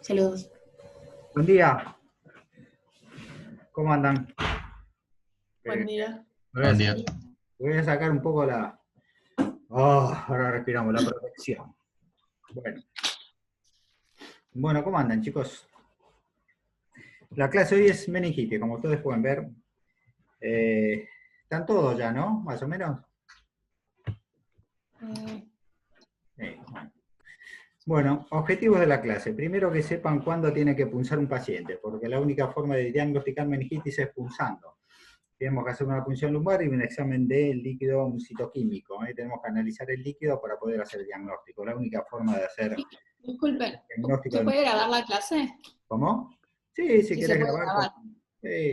Saludos. Buen día, ¿cómo andan? Buen día. Buen día. Voy a sacar un poco la... Oh, ahora respiramos, la protección. Bueno, ¿cómo andan, chicos? La clase hoy es meningitis, como ustedes pueden ver. Están todos ya, ¿no? Más o menos. Bueno, objetivos de la clase. Primero que sepan cuándo tiene que punzar un paciente, porque la única forma de diagnosticar meningitis es punzando. Tenemos que hacer una punción lumbar y un examen de líquido citoquímico. Tenemos que analizar el líquido para poder hacer el diagnóstico. La única forma de hacer Disculpen, diagnóstico... ¿se puede grabar la clase? ¿Cómo? Sí, si Sí, querés se puede grabar. grabar.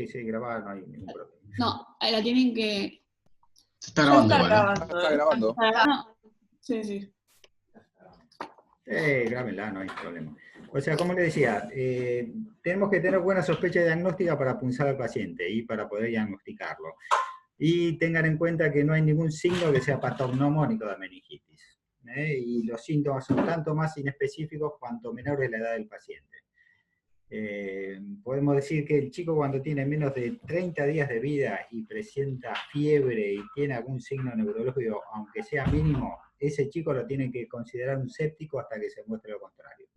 Sí, grabar, no hay ningún problema. No, la tienen que... Se está grabando Ya igual, está ¿eh? grabando. Está grabando. No, Sí, sí. Grábenla, no hay problema. O sea, como le decía, tenemos que tener buena sospecha diagnóstica para punzar al paciente y para poder diagnosticarlo. Y tengan en cuenta que no hay ningún signo que sea patognomónico de meningitis. Y los síntomas son tanto más inespecíficos cuanto menor es la edad del paciente. Podemos decir que el chico cuando tiene menos de 30 días de vida y presenta fiebre y tiene algún signo neurológico, aunque sea mínimo, ese chico lo tienen que considerar un séptico hasta que se muestre lo contrario.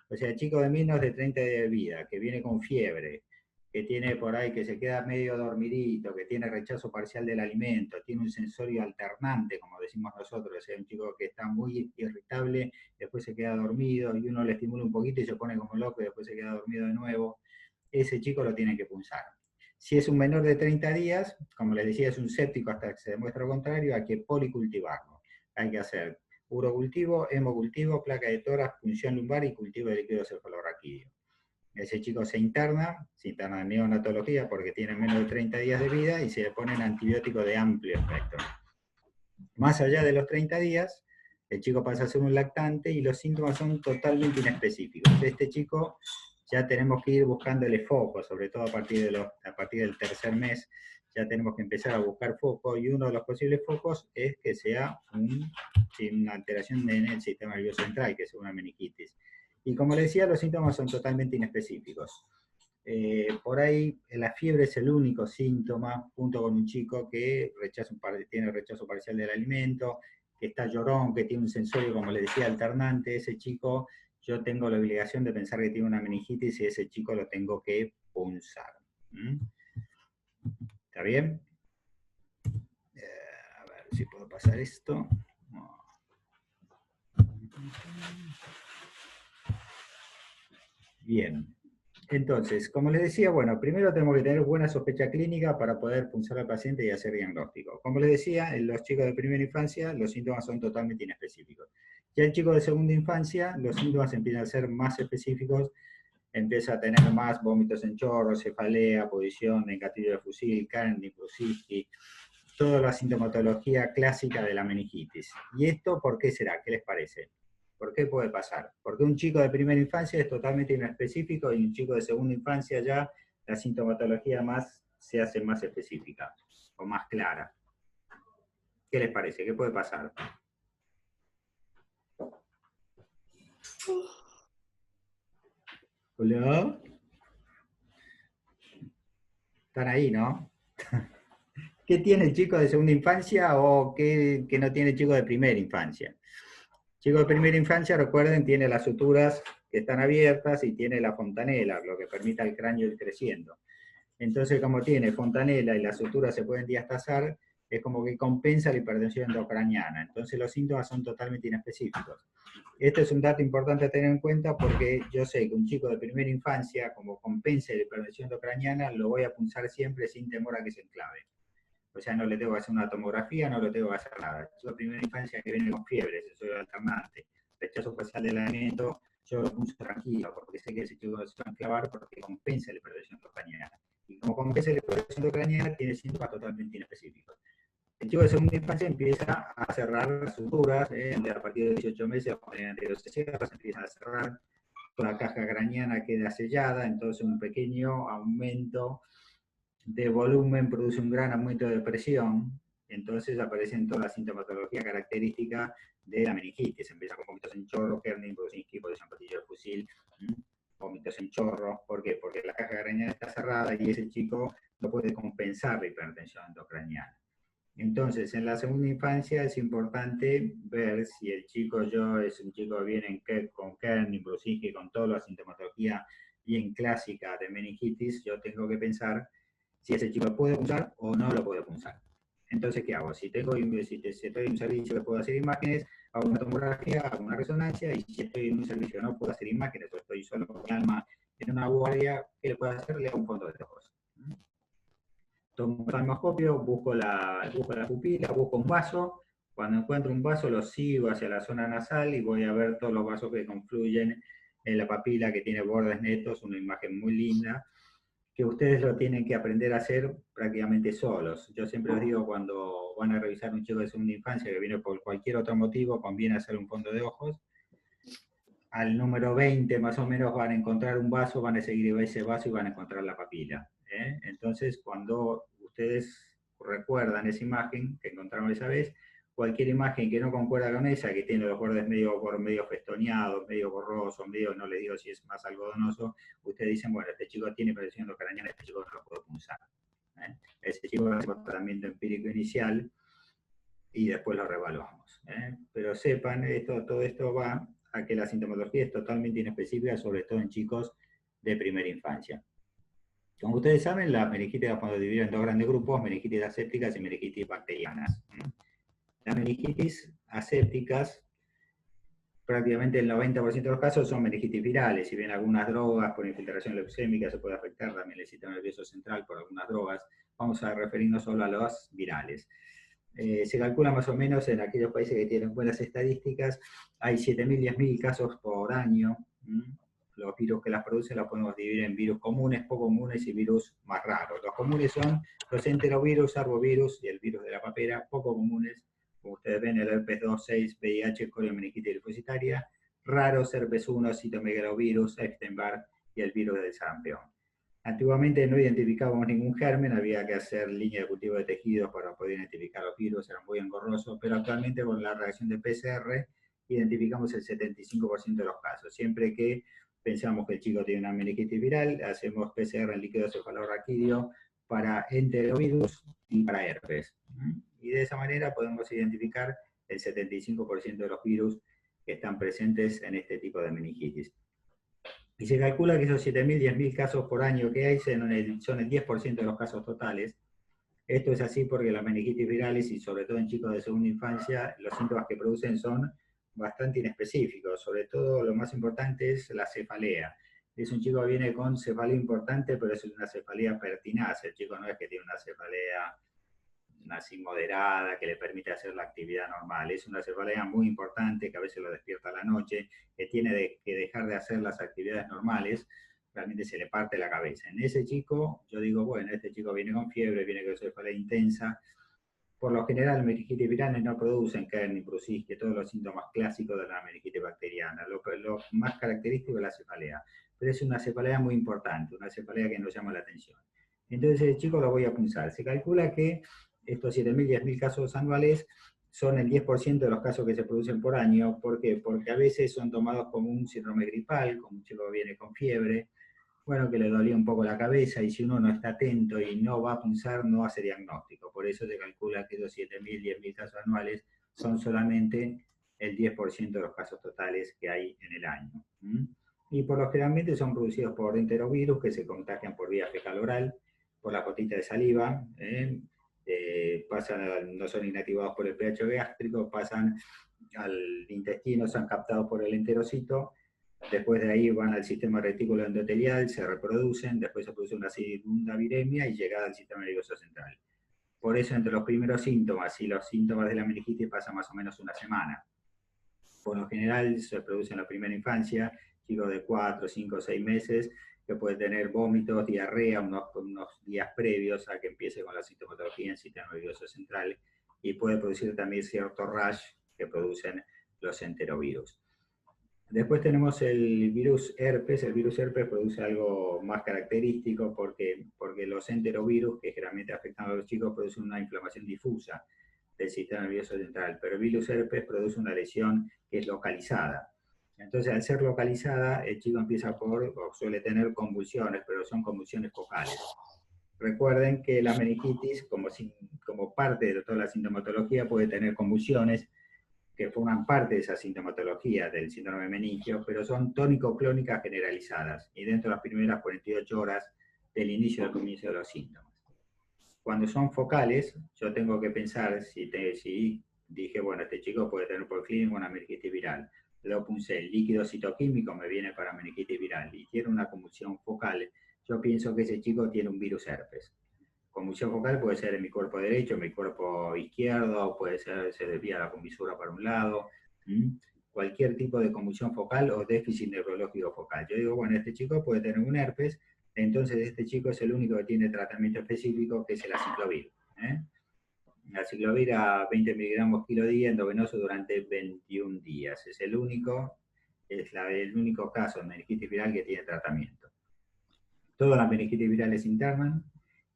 O sea, el chico de menos de 30 días de vida, que viene con fiebre, que tiene por ahí, que se queda medio dormidito, que tiene rechazo parcial del alimento, tiene un sensorio alternante, como decimos nosotros, o sea, un chico que está muy irritable, después se queda dormido, y uno le estimula un poquito y se pone como loco, y después se queda dormido de nuevo, ese chico lo tiene que punzar. Si es un menor de 30 días, como les decía, es un séptico hasta que se demuestre lo contrario, hay que policultivarlo. Hay que hacer urocultivo, hemocultivo, placa de tórax, punción lumbar y cultivo de líquido cefalorraquídeo. Ese chico se interna en neonatología porque tiene menos de 30 días de vida y se le ponen antibióticos de amplio espectro. Más allá de los 30 días, el chico pasa a ser un lactante y los síntomas son totalmente inespecíficos. Este chico ya tenemos que ir buscándole foco, sobre todo a partir del tercer mes, ya tenemos que empezar a buscar foco, y uno de los posibles focos es que sea una alteración en el sistema nervioso central, que es una meningitis. Y como les decía, los síntomas son totalmente inespecíficos. Por ahí la fiebre es el único síntoma, junto con un chico que tiene rechazo parcial del alimento, que está llorón, que tiene un sensorio, como les decía, alternante. Ese chico, yo tengo la obligación de pensar que tiene una meningitis y ese chico lo tengo que punzar. ¿Está bien? A ver si puedo pasar esto. Bien. Entonces, como les decía, bueno, primero tenemos que tener buena sospecha clínica para poder punzar al paciente y hacer diagnóstico. Como les decía, en los chicos de primera infancia los síntomas son totalmente inespecíficos. Ya el chico de segunda infancia, los síntomas empiezan a ser más específicos, empieza a tener más vómitos en chorro, cefalea, posición en gatillo de fusil, Carney, Brusicki, toda la sintomatología clásica de la meningitis. ¿Y esto por qué será? ¿Qué les parece? ¿Por qué puede pasar? Porque un chico de primera infancia es totalmente inespecífico y un chico de segunda infancia ya la sintomatología se hace más específica o más clara. ¿Qué les parece? ¿Qué puede pasar? ¿Hola? ¿Están ahí, no? ¿Qué tiene el chico de segunda infancia o qué no tiene el chico de primera infancia? Chico de primera infancia, recuerden, tiene las suturas que están abiertas y tiene la fontanela, lo que permite al cráneo ir creciendo. Entonces, como tiene fontanela y las suturas se pueden diastazar, es como que compensa la hipertensión endocraniana. Entonces, los síntomas son totalmente inespecíficos. Este es un dato importante a tener en cuenta porque yo sé que un chico de primera infancia, como compensa la hipertensión endocraniana, lo voy a punzar siempre sin temor a que se enclave. O sea, no le tengo que hacer una tomografía, no le tengo que hacer nada. Yo, primera infancia que viene con fiebre, soy alternante, rechazo parcial del alimento, yo lo puse tranquilo, porque sé que ese chico se va a enclavar porque compensa la hipertensión endocraniana. Y como compensa la hipertensión endocraniana, tiene síntomas totalmente inespecíficos. El chico de segunda infancia empieza a cerrar las suturas, a partir de 18 meses, cuando se cierra, se empiezan a cerrar, toda la caja craneana queda sellada, entonces un pequeño aumento de volumen produce un gran aumento de presión, entonces aparecen todas las sintomatologías características de la meningitis. Empieza con vómitos en chorro, Kernin, Brusicki, posición gatillo de fusil, vómitos en chorro. ¿Por qué? Porque la caja craneana está cerrada y ese chico no puede compensar la hipertensión endocraniana. Entonces, en la segunda infancia es importante ver si el chico es un chico que viene con Kern, Brusinski, con toda la sintomatología bien clásica de meningitis. Yo tengo que pensar si ese chico lo puede punzar o no lo puede punzar. Entonces, ¿qué hago? Si estoy en un servicio que puedo hacer imágenes, hago una tomografía, hago una resonancia, y si estoy en un servicio que no puedo hacer imágenes, o estoy solo con mi alma en una guardia, ¿qué le puedo hacer? Le hago un fondo de ojos. Tomo el farmacopio, busco la pupila, busco un vaso. Cuando encuentro un vaso lo sigo hacia la zona nasal y voy a ver todos los vasos que confluyen en la papila, que tiene bordes netos, una imagen muy linda, que ustedes lo tienen que aprender a hacer prácticamente solos. Yo siempre os digo, cuando van a revisar un chico de segunda infancia que viene por cualquier otro motivo, conviene hacer un fondo de ojos. Al número 20 más o menos van a encontrar un vaso, van a seguir ese vaso y van a encontrar la papila. Entonces, cuando ustedes recuerdan esa imagen que encontraron esa vez, cualquier imagen que no concuerda con esa, que tiene los bordes medio festoneados, medio borrosos, medio, no les digo si es más algodonoso, ustedes dicen, bueno, este chico tiene hipertensión endocraniana, este chico no lo puedo punzar. Ese chico hace un tratamiento empírico inicial y después lo revaluamos. Pero sepan, todo esto va a que la sintomatología es totalmente inespecífica, sobre todo en chicos de primera infancia. Como ustedes saben, las meningitis las podemos dividir en dos grandes grupos, meningitis asépticas y meningitis bacterianas. Las meningitis asépticas, prácticamente el 90% de los casos son meningitis virales. Si bien algunas drogas por infiltración leucémica se puede afectar también el sistema nervioso central por algunas drogas, vamos a referirnos solo a las virales. Se calcula más o menos en aquellos países que tienen buenas estadísticas, hay 7.000, 10.000 casos por año. Los virus que las producen los podemos dividir en virus comunes, poco comunes y virus más raros. Los comunes son los enterovirus, arbovirus y el virus de la papera. Poco comunes, como ustedes ven, el herpes 2, 6, VIH, coriomeningitis linfocitaria. Raros, herpes 1, citomegalovirus, Epstein-Barr y el virus del sarampión. Antiguamente no identificábamos ningún germen, había que hacer línea de cultivo de tejidos para poder identificar los virus, era muy engorroso, pero actualmente con la reacción de PCR identificamos el 75% de los casos. Siempre que pensamos que el chico tiene una meningitis viral, hacemos PCR en líquido cefalorraquídeo para enterovirus y para herpes. Y de esa manera podemos identificar el 75% de los virus que están presentes en este tipo de meningitis. Y se calcula que esos 7.000, 10.000 casos por año que hay son el 10% de los casos totales. Esto es así porque las meningitis virales, y sobre todo en chicos de segunda infancia, los síntomas que producen son bastante inespecíficos. Sobre todo lo más importante es la cefalea. Es un chico que viene con cefalea importante, pero es una cefalea pertinaz. El chico no es que tiene una cefalea así moderada, que le permite hacer la actividad normal. Es una cefalea muy importante, que a veces lo despierta a la noche, que tiene que dejar de hacer las actividades normales, realmente se le parte la cabeza. En ese chico, yo digo, bueno, este chico viene con fiebre, viene con cefalea intensa. Por lo general, meningitis virales no producen Kern ni Brusinski, todos los síntomas clásicos de la meningitis bacteriana. Lo más característico es la cefalea, pero es una cefalea muy importante, una cefalea que nos llama la atención. Entonces, el chico lo voy a punzar. Se calcula que estos 7.000, 10.000 casos anuales son el 10% de los casos que se producen por año. ¿Por qué? Porque a veces son tomados como un síndrome gripal, como un chico que viene con fiebre, bueno, que le dolía un poco la cabeza, y si uno no está atento y no va a punzar, no hace diagnóstico. Por eso se calcula que los 7.000, 10.000 casos anuales son solamente el 10% de los casos totales que hay en el año. Y por lo generalmente son producidos por enterovirus que se contagian por vía fecal oral, por la gotita de saliva, no son inactivados por el pH gástrico, pasan al intestino, son captados por el enterocito, después de ahí van al sistema retículo endotelial, se reproducen, después se produce una segunda viremia y llegada al sistema nervioso central. Por eso entre los primeros síntomas y los síntomas de la meningitis pasa más o menos una semana. Por lo general se produce en la primera infancia, chicos de 4, 5, 6 meses, que puede tener vómitos, diarrea, unos días previos a que empiece con la sintomatología en el sistema nervioso central, y puede producir también cierto rash que producen los enterovirus. Después tenemos el virus herpes. El virus herpes produce algo más característico porque los enterovirus, que generalmente afectan a los chicos, producen una inflamación difusa del sistema nervioso central, pero el virus herpes produce una lesión que es localizada. Entonces, al ser localizada, el chico empieza o suele tener convulsiones, pero son convulsiones focales. Recuerden que la meningitis, como parte de toda la sintomatología, puede tener convulsiones que forman parte de esa sintomatología del síndrome meningio, pero son tónico-clónicas generalizadas, y dentro de las primeras 48 horas del inicio del comienzo de los síntomas. Cuando son focales, yo tengo que pensar si dije, bueno, este chico puede tener por clínico una meningitis viral. Luego puse el líquido citoquímico, me viene para meningitis viral, y tiene una convulsión focal. Yo pienso que ese chico tiene un virus herpes. Convulsión focal puede ser en mi cuerpo derecho, en mi cuerpo izquierdo, puede ser, se desvía la comisura para un lado. Cualquier tipo de convulsión focal o déficit neurológico focal. Yo digo, bueno, este chico puede tener un herpes, entonces este chico es el único que tiene tratamiento específico, que es el aciclovir. La aciclovir a 20 miligramos kilo día endovenoso durante 21 días. Es el único caso de meningitis viral que tiene tratamiento. Todas las meningitis virales se internan,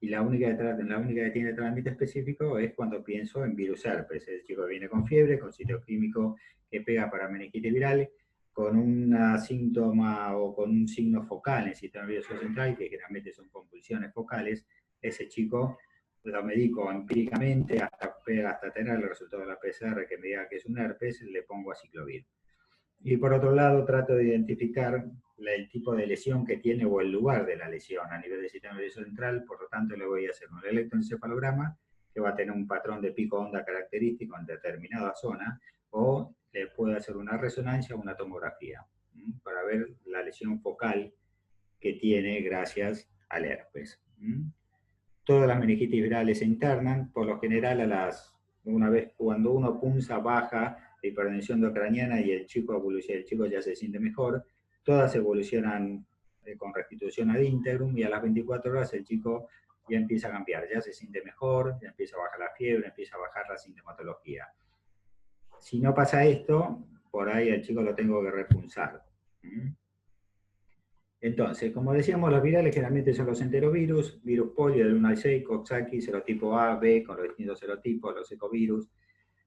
y la única que tiene tratamiento específico es cuando pienso en virus herpes. El chico viene con fiebre, con citoquímico que pega para meningitis viral, con un síntoma o con un signo focal en el sistema nervioso central, que generalmente son convulsiones focales. Ese chico lo medico empíricamente hasta tener el resultado de la PCR que me diga que es un herpes, le pongo aciclovir. Y por otro lado, trato de identificar el tipo de lesión que tiene o el lugar de la lesión a nivel del sistema nervioso central. Por lo tanto, le voy a hacer un electroencefalograma que va a tener un patrón de pico-onda característico en determinada zona, o le puedo hacer una resonancia o una tomografía para ver la lesión focal que tiene gracias al herpes. Todas las meningitis virales se internan, por lo general una vez cuando uno punza baja la hipertensión intracraniana y el chico ya se siente mejor. Todas evolucionan con restitución ad integrum, y a las 24 horas el chico ya empieza a cambiar, ya se siente mejor, ya empieza a bajar la fiebre, empieza a bajar la sintomatología. Si no pasa esto, por ahí al chico lo tengo que repunzar. Entonces, como decíamos, los virales generalmente son los enterovirus, virus polio del 1 al 6, Coxsackie, serotipo A, B, con los distintos serotipos, los ecovirus.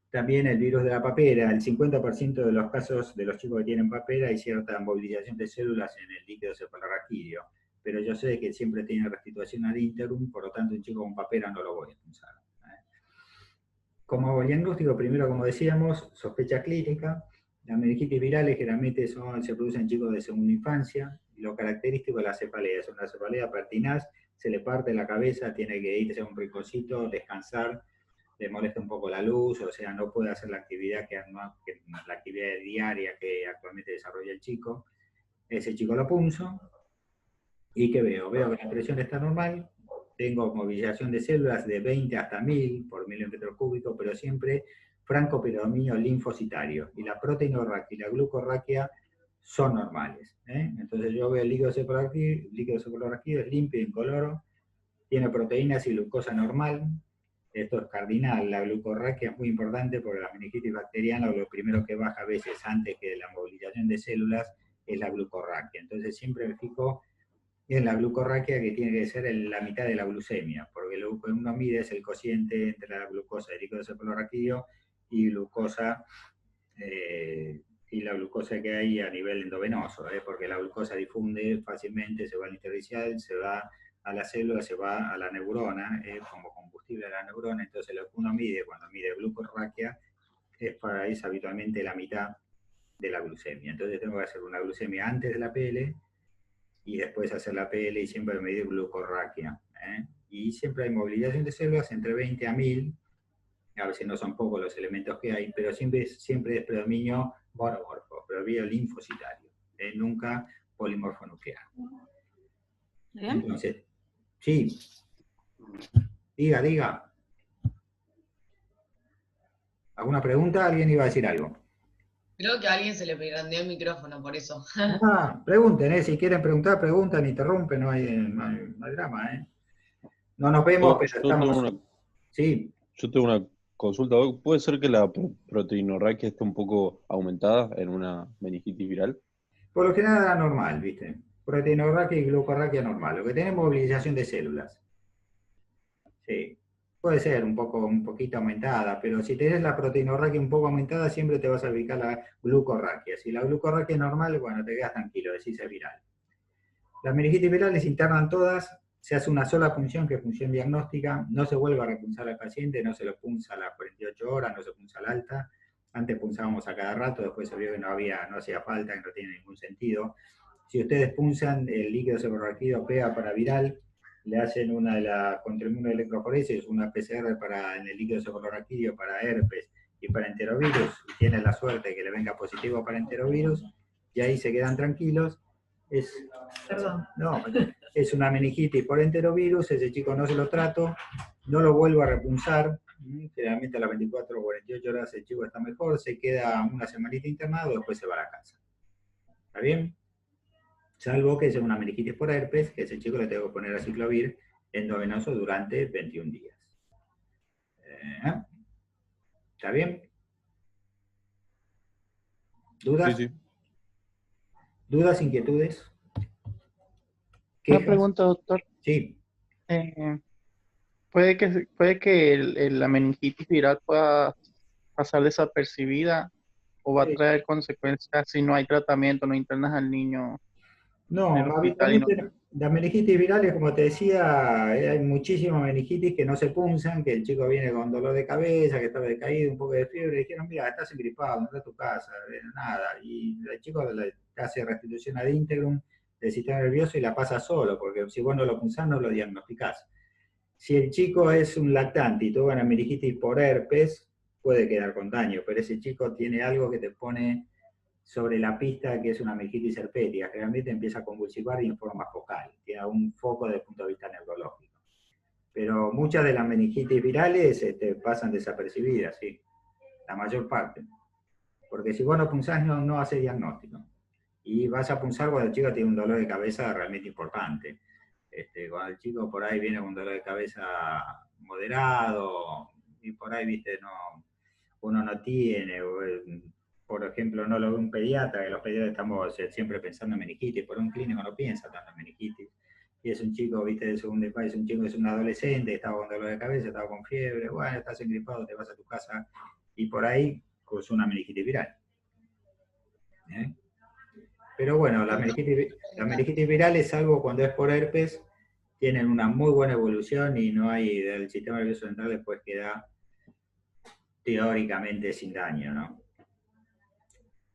También el virus de la papera. El 50% de los casos de los chicos que tienen papera hay cierta movilización de células en el líquido cefalorraquídeo, pero yo sé que siempre tiene restitución ad interum, por lo tanto un chico con papera no lo voy a expulsar. Como diagnóstico, primero, como decíamos, sospecha clínica. Las meningitis virales generalmente se producen en chicos de segunda infancia, y lo característico de la cefalea es una cefalea pertinaz, se le parte la cabeza, tiene que irse a un rinconcito, descansar, le molesta un poco la luz, o sea, no puede hacer la actividad la actividad diaria que actualmente desarrolla el chico. Ese chico lo punzo, ¿y qué veo? Veo que la presión está normal, tengo movilización de células de 20 hasta 1000 por milímetro cúbico, pero siempre franco predominio linfocitario, y la proteinorraquia y la glucorraquia son normales. Entonces yo veo el líquido cefalorraquídeo, es limpio, incoloro, tiene proteínas y glucosa normal. Esto es cardinal. La glucorraquia es muy importante porque la meningitis bacteriana, lo primero que baja a veces antes que la movilización de células es la glucorraquia. Entonces siempre me fijo en la glucorraquia, que tiene que ser la mitad de la glucemia, porque lo que uno mide es el cociente entre la glucosa del líquido cefalorraquídeo y la glucosa que hay a nivel endovenoso, porque la glucosa difunde fácilmente, se va al intersticial, se va a la célula, se va a la neurona, como combustible de la neurona. Entonces lo que uno mide cuando mide glucorraquia es habitualmente la mitad de la glucemia. Entonces tengo que hacer una glucemia antes de la PL y después hacer la PL, y siempre medir glucorraquia. Y siempre hay movilización de células entre 20 a 1000, a veces no son pocos los elementos que hay, pero siempre es predominio monomorfo, predominio linfocitario, nunca polimorfo nuclear. ¿Bien? Entonces, sí, diga. ¿Alguna pregunta? ¿Alguien iba a decir algo? Creo que a alguien se le prendió el micrófono, por eso. Pregunten, si quieren preguntar, preguntan, interrumpen, no hay drama, No nos vemos, pero estamos... Sí. Yo tengo una consulta. ¿Puede ser que la proteinorraquia esté un poco aumentada en una meningitis viral? Por lo general era normal, ¿viste? Proteinorraquia y glucorraquia normal. Lo que tenemos es movilización de células. Sí. puede ser un poquito aumentada, pero si tenés la proteinorraquia un poco aumentada, siempre te vas a ubicar la glucorraquia. Si la glucorraquia es normal, bueno, te quedas tranquilo, decís es viral. Las meningitis virales se internan todas, se hace una sola punción, que es punción diagnóstica, no se vuelve a repunzar al paciente, no se lo punza a las 48 horas, no se punza al alta. Antes punzábamos a cada rato, después se vio que no hacía falta, que no tiene ningún sentido. Si ustedes punzan, el líquido seborraquídeo pega para viral, le hacen una de la contrainmunoelectroforesis, una PCR en el líquido seborraquídeo para herpes y para enterovirus, y tienen la suerte que le venga positivo para enterovirus, y ahí se quedan tranquilos. Es una meningitis por enterovirus, ese chico no se lo trato, no lo vuelvo a repunzar, generalmente a las 24 o 48 horas el chico está mejor, se queda una semanita internado, después se va a la casa. ¿Está bien? Salvo que sea una meningitis por herpes, que ese chico le tengo que poner aciclovir endovenoso durante 21 días. ¿Está bien? ¿Dudas? Sí, sí. ¿Dudas, inquietudes? Una ¿Quejas? pregunta, doctor. Sí. ¿Puede que la meningitis viral pueda pasar desapercibida o va a Sí. traer consecuencias si no hay tratamiento, no internas al niño No, en el hospital? Y no... habitualmente las meningitis virales, como te decía, hay muchísimas meningitis que no se punzan, que el chico viene con dolor de cabeza, que está decaído, un poco de fiebre, y dijeron, mira, estás engripado, no está a tu casa, nada. Y el chico le hace restitución ad integrum del sistema nervioso y la pasa solo, porque si vos no lo punzás, no lo diagnosticás. Si el chico es un lactante y tuvo una meningitis por herpes, puede quedar con daño, pero ese chico tiene algo que te pone sobre la pista que es una meningitis herpética. Generalmente empieza a convulsivar y en forma focal. Tiene un foco desde el punto de vista neurológico. Pero muchas de las meningitis virales pasan desapercibidas, sí. La mayor parte. Porque si vos no punzás, no haces diagnóstico. Y vas a punzar cuando el chico tiene un dolor de cabeza realmente importante. Cuando el chico por ahí viene con un dolor de cabeza moderado, y por ahí, viste, uno no tiene, por ejemplo, no lo ve un pediatra, que los pediatras estamos siempre pensando en meningitis, por un clínico no piensa tanto en meningitis. Y es un chico, viste, de segundo país, un chico que es un adolescente, estaba con dolor de cabeza, estaba con fiebre, bueno, estás engripado, te vas a tu casa, y por ahí causó una meningitis viral. Pero bueno, la meningitis viral, salvo cuando es por herpes, tienen una muy buena evolución y no hay, del sistema nervioso central después queda teóricamente sin daño, ¿no?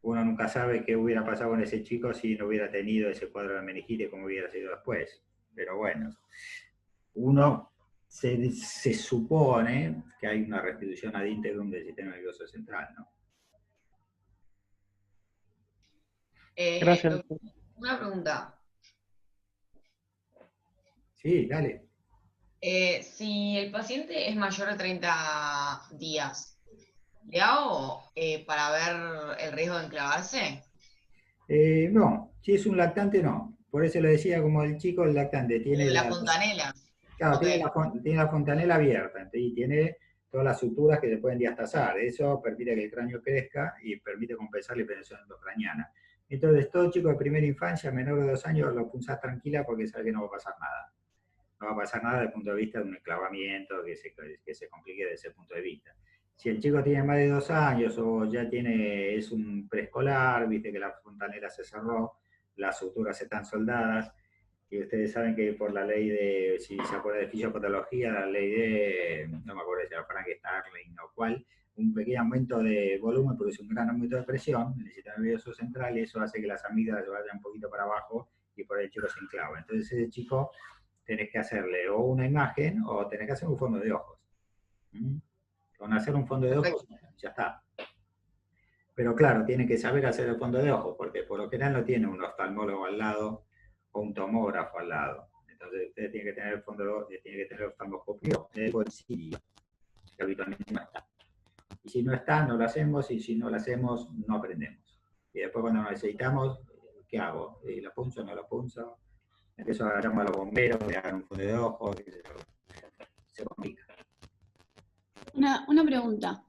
Uno nunca sabe qué hubiera pasado con ese chico si no hubiera tenido ese cuadro de meningitis, como hubiera sido después. Pero bueno, uno se supone que hay una restitución ad integrum del sistema nervioso central, ¿no? Gracias. Una pregunta. Sí, dale. Si el paciente es mayor de 30 días, ¿le hago para ver el riesgo de enclavarse? No, si es un lactante, no. Por eso le decía, como el chico, el lactante tiene La fontanela. Claro, Okay. tiene la fontanela abierta y tiene todas las suturas que se pueden diastazar. Eso permite que el cráneo crezca y permite compensar la hipertensión endocraniana. Entonces, todo chico de primera infancia, menor de 2 años, lo punzás tranquila porque sabe que no va a pasar nada. No va a pasar nada desde el punto de vista de un enclavamiento que se complique desde ese punto de vista. Si el chico tiene más de 2 años o ya es un preescolar, viste que la fontanela se cerró, las suturas están soldadas, y ustedes saben que por la ley de, si se acuerda de fisiopatología, la ley de, no me acuerdo si era Frank-Starling o cuál, un pequeño aumento de volumen produce un gran aumento de presión en el sistema nervioso central y eso hace que las amígdalas se vayan un poquito para abajo y por el chico se enclava. Entonces ese chico tenés que hacerle o una imagen o tenés que hacer un fondo de ojos. Con hacer un fondo de ojos ya está. Pero claro, tiene que saber hacer el fondo de ojos porque por lo general no tiene un oftalmólogo al lado o un tomógrafo al lado. Entonces ustedes tienen que tener el fondo de ojos, tienen que tener oftalmoscopio bolsillo, que habitualmente no está. Y si no está, no lo hacemos, y si no lo hacemos, no aprendemos. Y después cuando lo necesitamos, ¿qué hago? ¿Lo punzo o no lo punzo? Empiezo a llamar a los bomberos, le hagan un fondo de ojos, se complica. Una pregunta.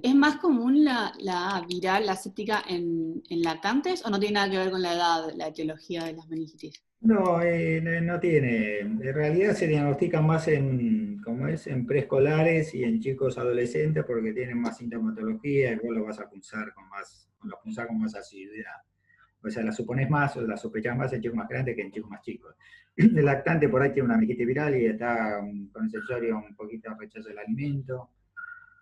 ¿Es más común la viral, la séptica en lactantes o no tiene nada que ver con la edad, la etiología de las meningitis? No, no tiene. En realidad se diagnostican más en, como es, en preescolares y en chicos adolescentes porque tienen más sintomatología y vos lo vas a punzar con más asiduidad. O sea, la supones más o la sospechás más en chicos más grandes que en chicos más chicos. El lactante por ahí tiene una meningitis viral y está con el sensorio un poquito rechazo del alimento,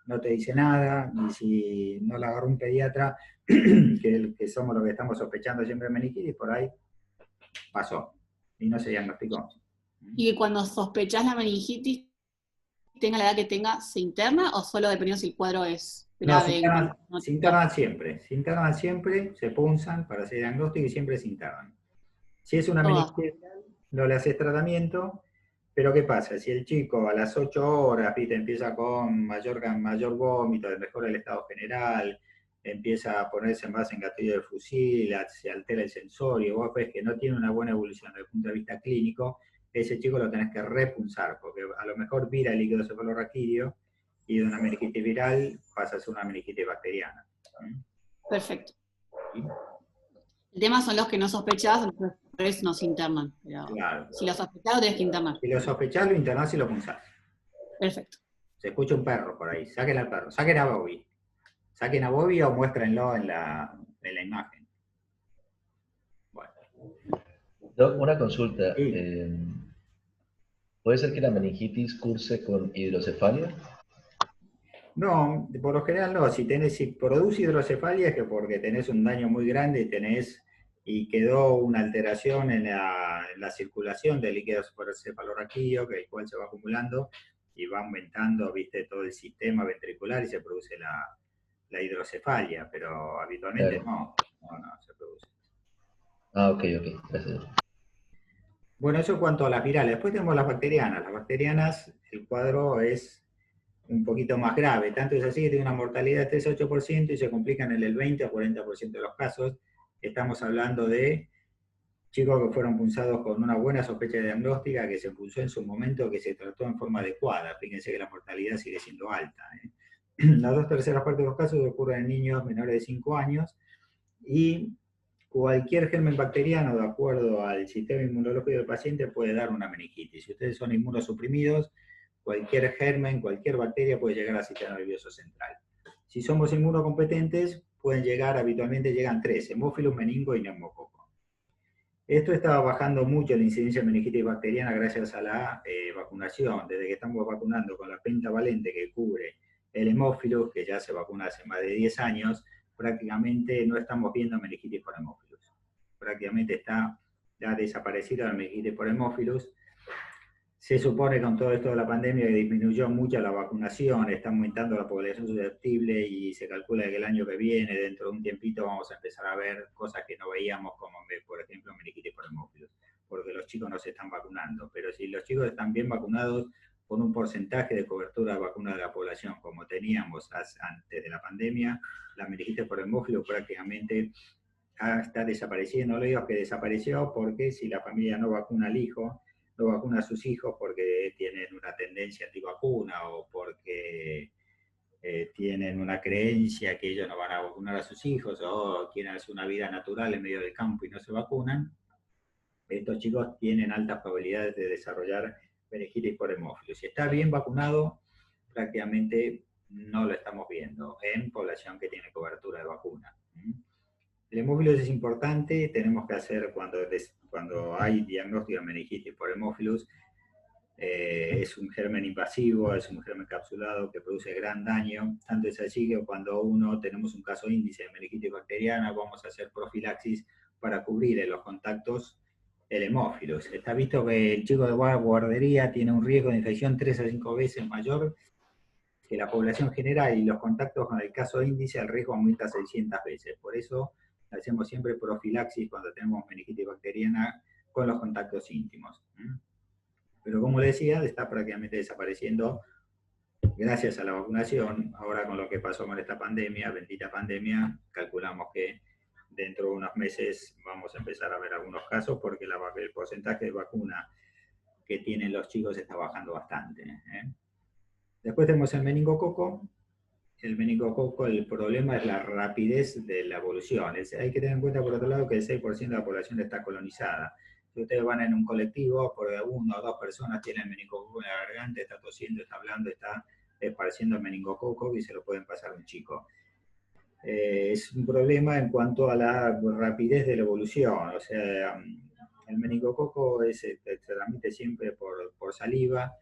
no te dice nada, y si no la agarra un pediatra, que somos los que estamos sospechando siempre de meningitis, por ahí pasó y no se diagnosticó. Y cuando sospechás la meningitis, tenga la edad que tenga, ¿se interna o solo dependiendo si el cuadro es No, grave? se internan siempre, se punzan para hacer diagnóstico y siempre se internan. Si es una Todas. meningitis, no le haces tratamiento, pero ¿qué pasa? Si el chico a las 8 horas, ¿viste? Empieza con mayor vómito, mejora el estado general, empieza a ponerse más en gatillo de fusil, se altera el sensorio, vos ves que no tiene una buena evolución desde el punto de vista clínico, ese chico lo tenés que repunzar, porque a lo mejor vira el líquido cefalorraquídeo y de una meningitis viral pasa a ser una meningitis bacteriana. Perfecto. ¿Sí? El tema son los que no sospechás, entonces no se internan. Pero Claro. si lo sospechás, lo tenés que internar. Si lo sospechás, lo internás y lo punzás. Perfecto. Se escucha un perro por ahí, saquen al perro, saquen a Bobby. Saquen a Bobby o muéstrenlo en la imagen. Bueno. Doc, una consulta. Sí. ¿Puede ser que la meningitis curse con hidrocefalia? No, por lo general no. Si produce hidrocefalia es que porque tenés un daño muy grande y quedó una alteración en la circulación del líquido cefalorraquídeo, que el cual se va acumulando y va aumentando, viste, todo el sistema ventricular y se produce la hidrocefalia, pero habitualmente Claro. no se produce. Ah, ok, gracias. Bueno, eso en cuanto a las virales. Después tenemos las bacterianas. Las bacterianas, el cuadro es un poquito más grave. Tanto es así que tiene una mortalidad de 3-8% y se complican en el 20 o 40% de los casos. Estamos hablando de chicos que fueron punzados con una buena sospecha diagnóstica, que se punzó en su momento, que se trató en forma adecuada. Fíjense que la mortalidad sigue siendo alta. Las 2/3 partes de los casos ocurren en niños menores de 5 años y cualquier germen bacteriano, de acuerdo al sistema inmunológico del paciente, puede dar una meningitis. Si ustedes son inmunosuprimidos, cualquier germen, cualquier bacteria puede llegar al sistema nervioso central. Si somos inmunocompetentes, habitualmente llegan 3, hemófilos, meningo y neumococo. Esto estaba bajando mucho la incidencia de meningitis bacteriana gracias a la vacunación. Desde que estamos vacunando con la pentavalente que cubre el hemófilo, que ya se vacuna hace más de 10 años, prácticamente no estamos viendo meningitis por hemófilos. Prácticamente está ya desaparecida la meningitis por hemófilos. Se supone con todo esto de la pandemia que disminuyó mucho la vacunación, está aumentando la población susceptible y se calcula que el año que viene, dentro de un tiempito, vamos a empezar a ver cosas que no veíamos, como por ejemplo meningitis por hemófilos, porque los chicos no se están vacunando. Pero si los chicos están bien vacunados, con un porcentaje de cobertura de vacuna de la población, como teníamos antes de la pandemia, la meningitis por hemófilo prácticamente está desapareciendo. No le digo que desapareció porque si la familia no vacuna al hijo, no vacuna a sus hijos porque tienen una tendencia antivacuna o porque tienen una creencia que ellos no van a vacunar a sus hijos o quieren hacer una vida natural en medio del campo y no se vacunan, estos chicos tienen altas probabilidades de desarrollar meningitis por hemófilos. Si está bien vacunado, prácticamente no lo estamos viendo en población que tiene cobertura de vacuna. El hemófilos es importante, tenemos que hacer cuando hay diagnóstico de meningitis por hemófilos, es un germen invasivo, es un germen capsulado que produce gran daño, tanto es así que cuando tenemos un caso índice de meningitis bacteriana, vamos a hacer profilaxis para cubrir en los contactos el hemófilos. Está visto que el chico de guardería tiene un riesgo de infección 3 a 5 veces mayor que la población general, y los contactos con el caso índice, el riesgo aumenta 600 veces. Por eso hacemos siempre profilaxis cuando tenemos meningitis bacteriana con los contactos íntimos. Pero como les decía, está prácticamente desapareciendo gracias a la vacunación. Ahora con lo que pasó con esta pandemia, bendita pandemia, calculamos que dentro de unos meses vamos a empezar a ver algunos casos porque el porcentaje de vacuna que tienen los chicos está bajando bastante. Después tenemos el meningococo. el meningococo, el problema es la rapidez de la evolución. Hay que tener en cuenta, por otro lado, que el 6% de la población está colonizada. Si ustedes van en un colectivo, por 1 o 2 personas tienen meningococo en la garganta, está tosiendo, está hablando, está esparciendo el meningococo y se lo pueden pasar a un chico. Es un problema en cuanto a la rapidez de la evolución. O sea, el meningococo se transmite siempre por saliva,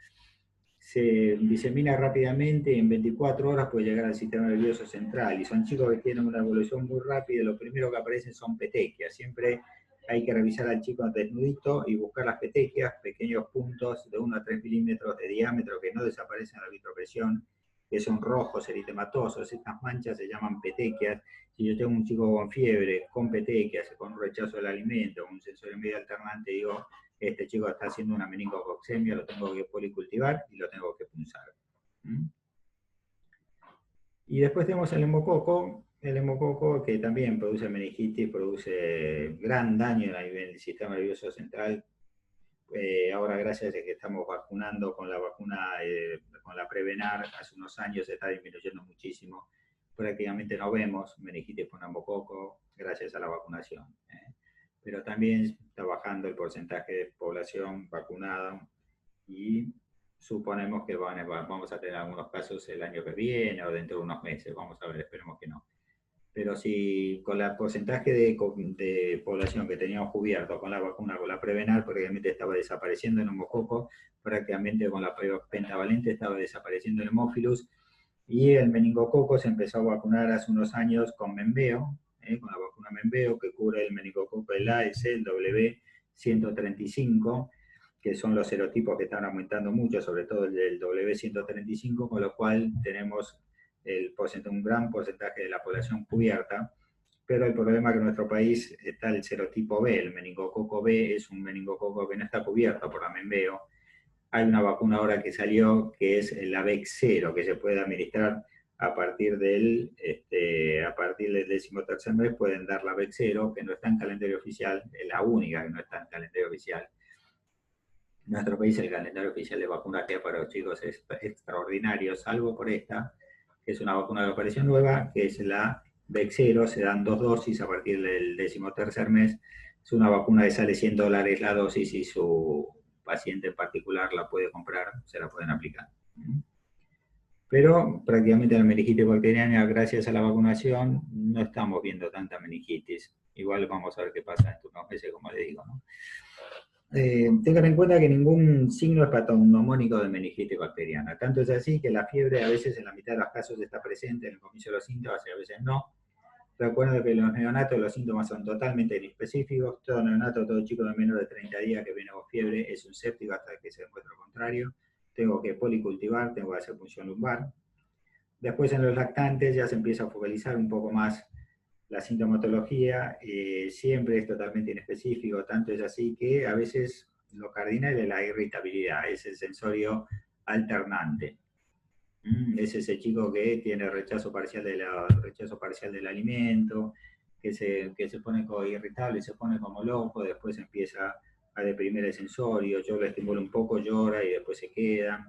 se disemina rápidamente y en 24 horas puede llegar al sistema nervioso central. Y son chicos que tienen una evolución muy rápida. Lo primero que aparecen son petequias. Siempre hay que revisar al chico desnudito y buscar las petequias, pequeños puntos de 1 a 3 milímetros de diámetro que no desaparecen a la vitropresión, que son rojos, eritematosos. Estas manchas se llaman petequias. Si yo tengo un chico con fiebre, con petequias, con un rechazo del alimento, un sensorio medio alternante, digo, este chico está haciendo una meningococcemia, lo tengo que policultivar y lo tengo que punzar. Y después tenemos el hemococo que también produce meningitis, produce gran daño a nivel del sistema nervioso central. Ahora, gracias a que estamos vacunando con la vacuna, con la Prevenar, hace unos años se está disminuyendo muchísimo. Prácticamente no vemos meningitis por hemococo gracias a la vacunación. Pero también está bajando el porcentaje de población vacunada y suponemos que vamos a tener algunos casos el año que viene o dentro de unos meses. Vamos a ver, esperemos que no. Pero si con el porcentaje de población que teníamos cubierto con la vacuna, con la Prevenar, prácticamente estaba desapareciendo el neumococo, prácticamente con la pentavalente estaba desapareciendo el Haemophilus, y el meningococo se empezó a vacunar hace unos años con Menveo, con la vacuna Menveo, que cubre el meningococo del A, el C, el W135, que son los serotipos que están aumentando mucho, sobre todo el del W135, con lo cual tenemos un gran porcentaje de la población cubierta, pero el problema es que en nuestro país está el serotipo B, el meningococo B es un meningococo que no está cubierto por la Menveo. Hay una vacuna ahora que salió que es la VEX0, que se puede administrar a partir del 13º mes, pueden dar la VEX0, que no está en calendario oficial, es la única que no está en calendario oficial. En nuestro país el calendario oficial de vacunas que hay para los chicos es extraordinario, salvo por esta, que es una vacuna de operación nueva, que es la VEX0, se dan 2 dosis a partir del 13º mes. Es una vacuna que sale $100 la dosis y su paciente en particular la puede comprar, se la pueden aplicar. Pero prácticamente la meningitis bacteriana, gracias a la vacunación, no estamos viendo tanta meningitis. Igual vamos a ver qué pasa en unos meses, como les digo, ¿no? Tengan en cuenta que ningún signo es patognomónico de meningitis bacteriana. Tanto es así que la fiebre a veces en la mitad de los casos está presente en el comienzo de los síntomas y a veces no. Recuerden que en los neonatos los síntomas son totalmente inespecíficos. Todo neonato, todo chico de menos de 30 días que viene con fiebre es un séptico hasta que se demuestre lo contrario. Tengo que policultivar, tengo que hacer punción lumbar. Después en los lactantes ya se empieza a focalizar un poco más la sintomatología, siempre es totalmente inespecífico, tanto es así que a veces lo cardinal es la irritabilidad, es el sensorio alternante. Es ese chico que tiene rechazo parcial del alimento, que se pone irritable, se pone como loco, después empieza a deprimir el sensorio, yo lo estimulo un poco, llora y después se queda.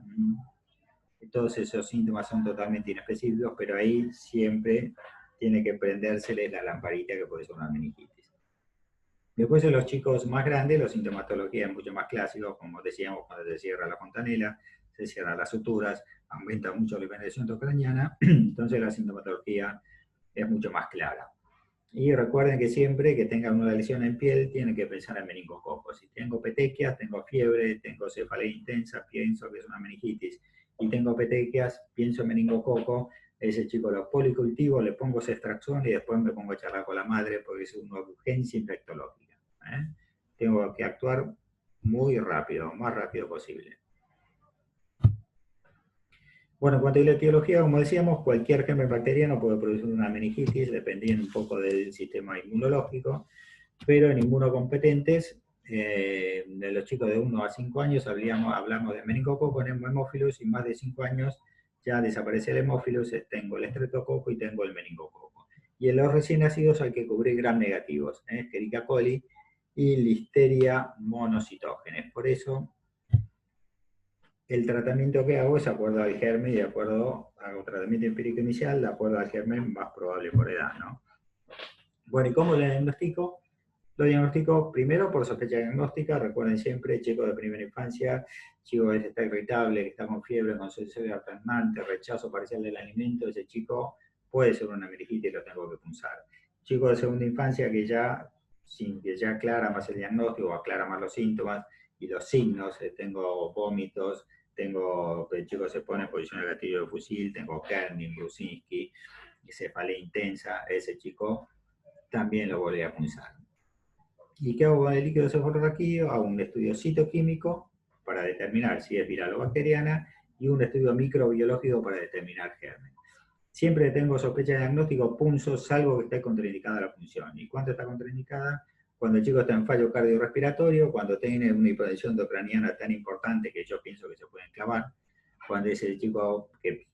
Todos esos síntomas son totalmente inespecíficos, pero ahí siempre tiene que prendérsele la lamparita que puede ser una meningitis. Después en los chicos más grandes, la sintomatología es mucho más clásica, como decíamos, cuando se cierra la fontanela, se cierran las suturas, aumenta mucho la hipertensión intracraniana, entonces la sintomatología es mucho más clara. Y recuerden que siempre que tengan una lesión en piel, tienen que pensar en meningococo. Si tengo petequias, tengo fiebre, tengo cefalea intensa, pienso que es una meningitis, y tengo petequias, pienso en meningococo, ese chico lo policultivo, le pongo esa extracción y después me pongo a charlar con la madre porque es una urgencia infectológica. Tengo que actuar muy rápido, lo más rápido posible. Bueno, en cuanto a la etiología, como decíamos, cualquier germen bacteriano puede producir una meningitis, dependiendo un poco del sistema inmunológico, pero en inmunocompetentes, de los chicos de 1 a 5 años, hablamos de meningococo en Haemophilus, y más de 5 años ya desaparece el Haemophilus, tengo el estreptococo y tengo el meningococo. Y en los recién nacidos hay que cubrir gram negativos, Escherichia coli y Listeria monocitógenes. Por eso, el tratamiento que hago es de acuerdo al germen y de acuerdo, hago tratamiento empírico inicial, de acuerdo al germen más probable por edad, ¿no? Bueno, ¿y cómo lo diagnostico? Lo diagnostico primero por sospecha diagnóstica, recuerden siempre, chico de primera infancia, chico que está irritable, que está con fiebre, con sueño alternante, rechazo parcial del alimento, ese chico puede ser una meningitis y lo tengo que punzar. Chico de segunda infancia que ya aclara más el diagnóstico, aclara más los síntomas y los signos, tengo vómitos, el chico se pone en posición de gatillo de fusil, tengo Kernin, Brusinski, cefalea intensa, ese chico también lo voy a punzar. ¿Y qué hago con el líquido cefalorraquídeo? Hago un estudio citoquímico para determinar si es viral o bacteriana y un estudio microbiológico para determinar germen. Siempre tengo sospecha de diagnóstico, punzo, salvo que esté contraindicada la punción. ¿Y cuándo está contraindicada? Cuando el chico está en fallo cardiorrespiratorio, cuando tiene una hipotensión endocraniana tan importante que yo pienso que se pueden clavar, cuando es el chico que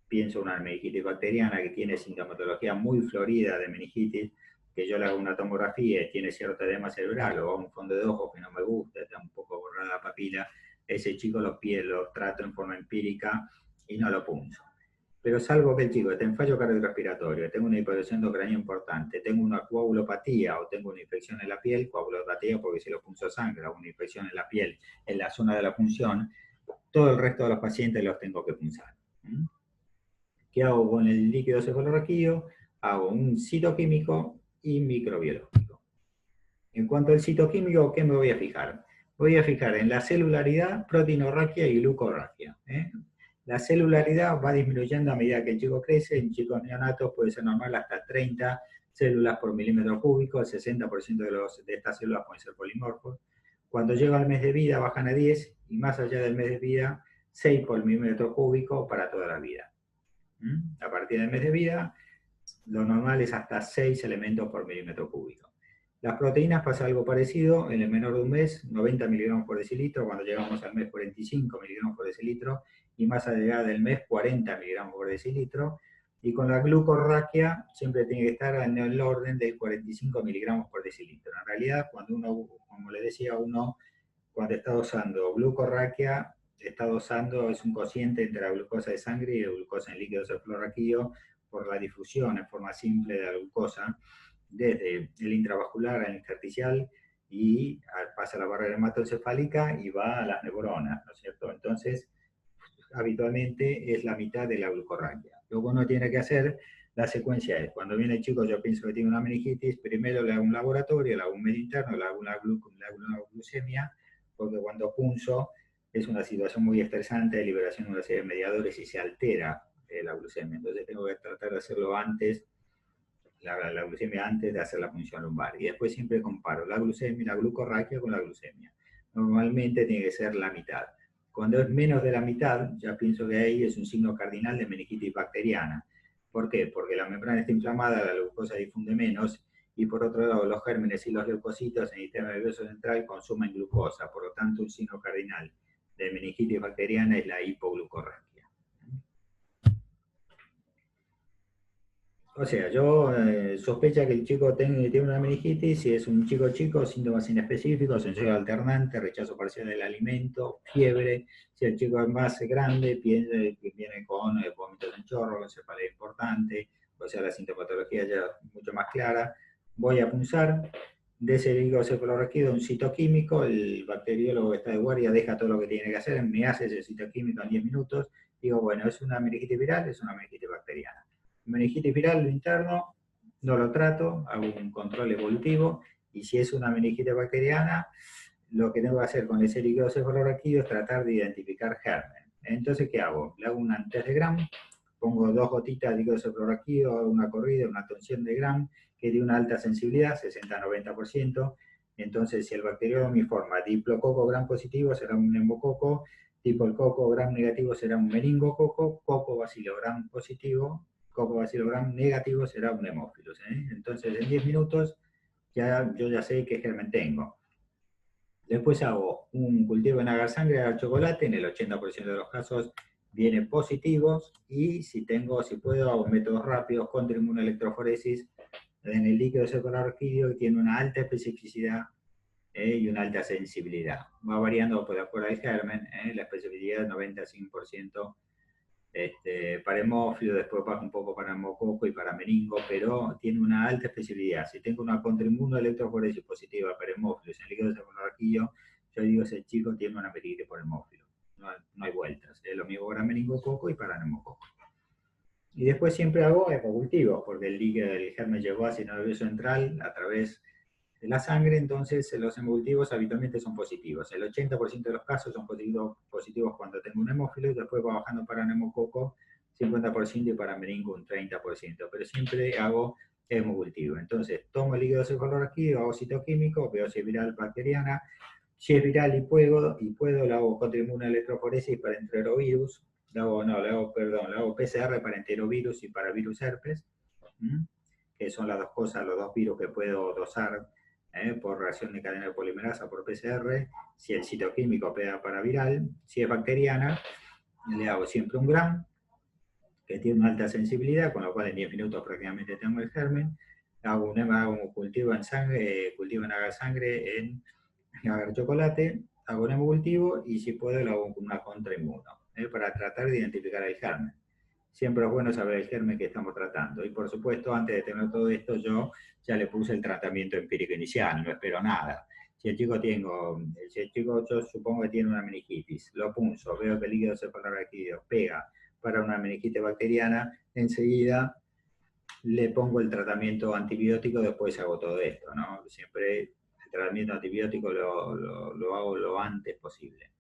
pienso una meningitis bacteriana que tiene sintomatología muy florida de meningitis, que yo le hago una tomografía y tiene cierto edema cerebral o un fondo de ojos que no me gusta, está un poco borrada la papila, ese chico lo trato en forma empírica y no lo punzo. Pero salvo que el chico esté en fallo cardiorrespiratorio, tengo una hipotensión endocraniana importante, tengo una coagulopatía o tengo una infección en la piel, coagulopatía porque si lo punzo sangre, o una infección en la piel, en la zona de la punción, todo el resto de los pacientes los tengo que punzar. ¿Qué hago con el líquido cefalorraquídeo? Hago un citoquímico y microbiológico. En cuanto al citoquímico, ¿qué me voy a fijar? Voy a fijar en la celularidad, proteinorraquia y glucorraquia. La celularidad va disminuyendo a medida que el chico crece. En chicos neonatos puede ser normal hasta 30 células por milímetro cúbico, el 60% de estas células pueden ser polimorfos. Cuando llega al mes de vida bajan a 10 y más allá del mes de vida 6 por milímetro cúbico para toda la vida. A partir del mes de vida, lo normal es hasta 6 elementos por milímetro cúbico. Las proteínas pasa algo parecido, en el menor de un mes, 90 miligramos por decilitro, cuando llegamos al mes 45 miligramos por decilitro, y más allá del mes 40 miligramos por decilitro, y con la glucorraquia siempre tiene que estar en el orden de 45 miligramos por decilitro. En realidad, cuando uno, como le decía, cuando está dosando glucorraquia, está dosando, es un cociente entre la glucosa de sangre y la glucosa en líquido cefalorraquídeo por la difusión en forma simple de la glucosa desde el intravascular al intersticial y pasa a la barrera hematoencefálica y va a las neuronas, ¿no es cierto? Entonces, habitualmente es la mitad de la glucorraquia. Lo que uno tiene que hacer, la secuencia es, cuando viene el chico, yo pienso que tiene una meningitis, primero le hago un laboratorio, le hago un medio interno, le hago una glucemia, porque cuando punzo es una situación muy estresante de liberación de una serie de mediadores y se altera la glucemia. Entonces tengo que tratar de hacerlo antes, la glucemia antes de hacer la punción lumbar. Y después siempre comparo la glucemia, la glucorraquia con la glucemia. Normalmente tiene que ser la mitad. Cuando es menos de la mitad, ya pienso que ahí es un signo cardinal de meningitis bacteriana. ¿Por qué? Porque la membrana está inflamada, la glucosa difunde menos, y por otro lado los gérmenes y los leucocitos en el sistema nervioso central consumen glucosa. Por lo tanto, un signo cardinal de meningitis bacteriana es la hipoglucorraquia. O sea, yo sospecho que el chico tiene una meningitis, si es un chico, síntomas inespecíficos, sueño alternante, rechazo parcial del alimento, fiebre. Si el chico es más grande, viene con vómitos en chorro, cefalea importante, o sea, la sintomatología ya es mucho más clara. Voy a punzar, de ese líquido cefalorraquídeo un citoquímico, el bacteriólogo que está de guardia deja todo lo que tiene que hacer, me hace ese citoquímico en 10 minutos, digo, bueno, ¿es una meningitis viral? Es una meningitis bacteriana. Meningitis viral, lo interno, no lo trato, hago un control evolutivo, y si es una meningitis bacteriana, lo que tengo que hacer con ese líquido cefalorraquídeo es tratar de identificar germen. Entonces, ¿qué hago? Le hago un test de Gram, pongo 2 gotitas de líquido cefalorraquídeo, hago una corrida, una tensión de Gram, que tiene una alta sensibilidad, 60-90%, entonces si el bacteriólogo me informa diplococo Gram positivo será un neumococo, tipo el coco Gram negativo será un meningococo, coco bacilo Gram positivo, coco bacilo Gram negativo será un hemófilos. Entonces en 10 minutos yo ya sé qué germen tengo. Después hago un cultivo en agar sangre, agar chocolate, en el 80% de los casos vienen positivos, y si puedo, hago métodos rápidos contra inmunoelectroforesis en el líquido cefalorraquídeo, que tiene una alta especificidad y una alta sensibilidad. Va variando de acuerdo al germen, la especificidad es 95% para hemófilo, después baja un poco para hemococo y para meningo, pero tiene una alta especificidad. Si tengo una contrainmunoelectroforesis positiva para hemófilos en líquido cefalorraquídeo, yo digo ese chico tiene una meningitis por hemófilo. No hay vueltas. Es lo mismo para meningococo y para neumococo. Y después siempre hago hemocultivos, porque el líquido del germen llegó al sistema nervioso central a través de la sangre, entonces los hemocultivos habitualmente son positivos. El 80% de los casos son positivos cuando tengo un hemófilo, y después va bajando para neumococo 50% y para meningo un 30%, pero siempre hago hemocultivo. Entonces tomo el líquido cefalorraquídeo, hago citoquímico, veo si es viral bacteriana. Si es viral y puedo, le hago contrainmunoelectroforesis para enterovirus, le hago PCR para enterovirus y para virus herpes, que son las dos cosas, los dos virus que puedo dosar por reacción de cadena de polimerasa por PCR. Si el citoquímico pega para viral, si es bacteriana, le hago siempre un gram, que tiene una alta sensibilidad, con lo cual en 10 minutos prácticamente tengo el germen. Hago un cultivo en sangre, cultivo en agar sangre en agar chocolate, hago un hemocultivo y si puedo lo hago con una contrainmuno, para tratar de identificar el germen. Siempre es bueno saber el germen que estamos tratando. Y por supuesto, antes de tener todo esto, yo ya le puse el tratamiento empírico inicial, no espero nada. Si el chico yo supongo que tiene una meningitis, lo punzo, veo que el líquido cefalorraquídeo pega para una meningitis bacteriana, enseguida le pongo el tratamiento antibiótico, después hago todo esto, ¿no? Siempre el tratamiento antibiótico lo hago lo antes posible.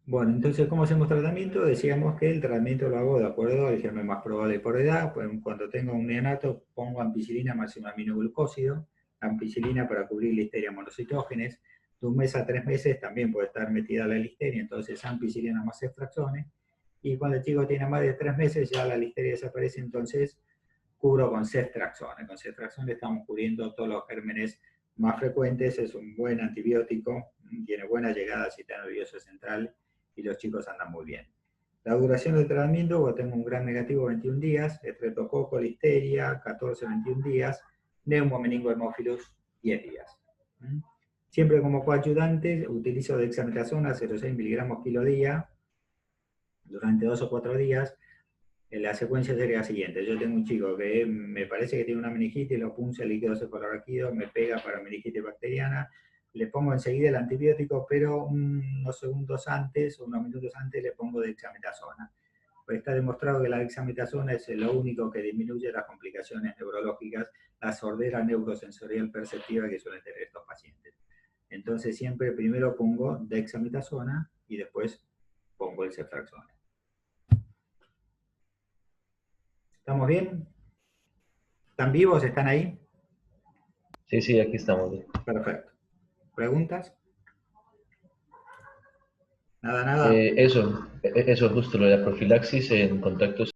Bueno, entonces, ¿cómo hacemos tratamiento? Decíamos que el tratamiento lo hago de acuerdo al germen más probable por edad. Pues cuando tengo un neonato, pongo ampicilina máximo aminoglucósido, ampicilina para cubrir listeria monocitógenes. De 1 mes a 3 meses también puede estar metida la listeria, entonces ampicilina más ceftriaxone. Y cuando el chico tiene más de 3 meses, ya la listeria desaparece, entonces cubro con ceftriaxone. Con ceftriaxone estamos cubriendo todos los gérmenes más frecuentes, es un buen antibiótico, tiene buena llegada al sistema nervioso central, y los chicos andan muy bien. La duración del tratamiento, pues tengo un gram negativo 21 días, estreptococo, listeria, 14-21 días, neumomeningohemófilos 10 días. Siempre como coayudante utilizo dexametasona 0,6 miligramos kilo día durante 2 o 4 días. La secuencia sería la siguiente: yo tengo un chico que me parece que tiene una meningitis, lo punzo el líquido cefalorraquídeo, me pega para meningitis bacteriana, le pongo enseguida el antibiótico, pero unos segundos antes o unos minutos antes le pongo dexametasona. Pues está demostrado que la dexametasona es lo único que disminuye las complicaciones neurológicas, la sordera neurosensorial perceptiva que suelen tener estos pacientes. Entonces siempre primero pongo dexametasona y después pongo el ceftriaxone. ¿Estamos bien? ¿Están vivos? ¿Están ahí? Sí, aquí estamos. Perfecto. ¿Preguntas? Nada. Eso justo lo de la profilaxis en contactos